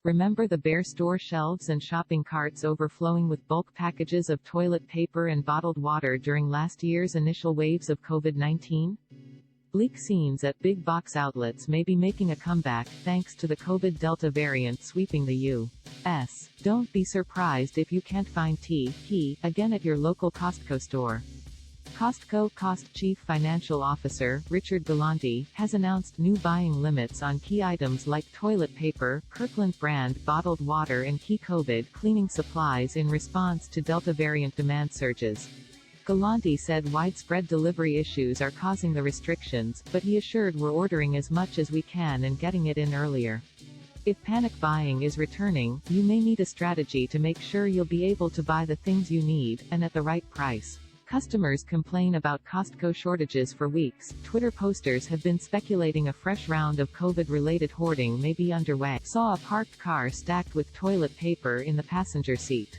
Remember the bare store shelves and shopping carts overflowing with bulk packages of toilet paper and bottled water during last year's initial waves of COVID-19? Bleak scenes at big box outlets may be making a comeback thanks to the COVID Delta variant sweeping the U.S. Don't be surprised if you can't find tea again at your local Costco store. Costco Chief Financial Officer, Richard Galante, has announced new buying limits on key items like toilet paper, Kirkland brand bottled water and key COVID cleaning supplies in response to Delta variant demand surges. Galante said widespread delivery issues are causing the restrictions, but he assured we're ordering as much as we can and getting it in earlier. If panic buying is returning, you may need a strategy to make sure you'll be able to buy the things you need, and at the right price. Customers complain about Costco shortages for weeks. Twitter posters have been speculating a fresh round of COVID-related hoarding may be underway. Saw a parked car stacked with toilet paper in the passenger seat.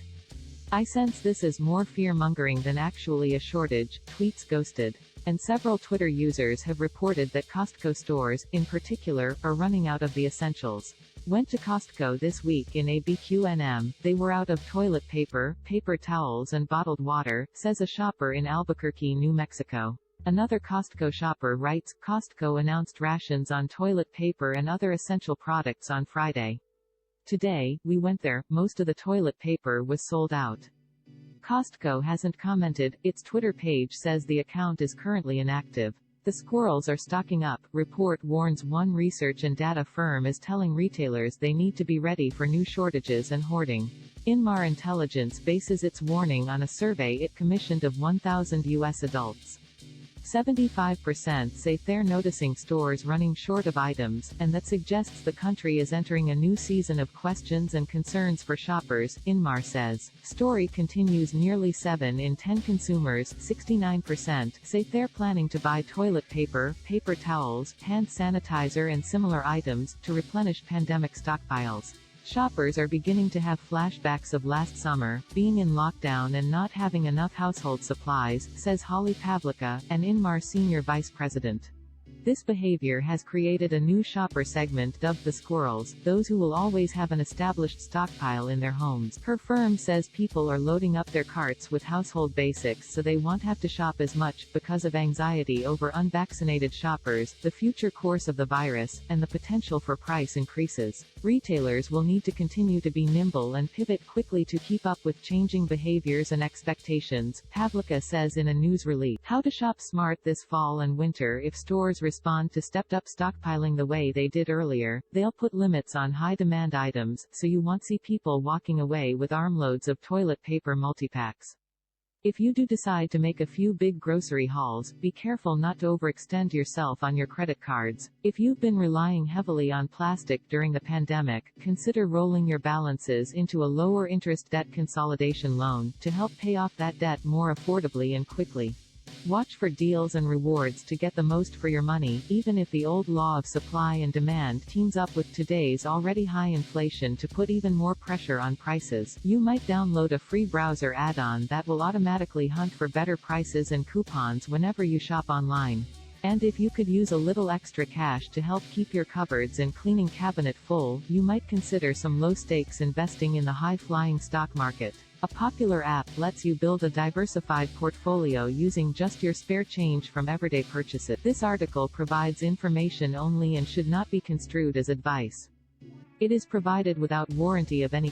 I sense this as more fear-mongering than actually a shortage, tweets ghosted. And several Twitter users have reported that Costco stores, in particular, are running out of the essentials. Went to Costco this week in ABQNM, they were out of toilet paper, paper towels and bottled water, says a shopper in Albuquerque, New Mexico. Another Costco shopper writes, Costco announced rations on toilet paper and other essential products on Friday. Today, we went there, most of the toilet paper was sold out. Costco hasn't commented, its Twitter page says the account is currently inactive. The squirrels are stocking up, report warns one research and data firm is telling retailers they need to be ready for new shortages and hoarding. Inmar Intelligence bases its warning on a survey it commissioned of 1,000 U.S. adults. 75% say they're noticing stores running short of items, and that suggests the country is entering a new season of questions and concerns for shoppers, Inmar says. Story continues. Nearly 7 in 10 consumers, 69%, say they're planning to buy toilet paper, paper towels, hand sanitizer and similar items, to replenish pandemic stockpiles. Shoppers are beginning to have flashbacks of last summer, being in lockdown and not having enough household supplies, says Holly Pavlica, an Inmar senior vice president. This behavior has created a new shopper segment dubbed the squirrels, those who will always have an established stockpile in their homes. Her firm says people are loading up their carts with household basics so they won't have to shop as much, because of anxiety over unvaccinated shoppers, the future course of the virus, and the potential for price increases. Retailers will need to continue to be nimble and pivot quickly to keep up with changing behaviors and expectations, Pavlica says in a news release. How to shop smart this fall and winter. If stores respond to stepped-up stockpiling the way they did earlier, they'll put limits on high-demand items, so you won't see people walking away with armloads of toilet paper multipacks. If you do decide to make a few big grocery hauls, be careful not to overextend yourself on your credit cards. If you've been relying heavily on plastic during the pandemic, consider rolling your balances into a lower-interest debt consolidation loan, to help pay off that debt more affordably and quickly. Watch for deals and rewards to get the most for your money, even if the old law of supply and demand teams up with today's already high inflation to put even more pressure on prices. You might download a free browser add-on that will automatically hunt for better prices and coupons whenever you shop online. And if you could use a little extra cash to help keep your cupboards and cleaning cabinet full, you might consider some low-stakes investing in the high-flying stock market. A popular app lets you build a diversified portfolio using just your spare change from everyday purchases. This article provides information only and should not be construed as advice. It is provided without warranty of any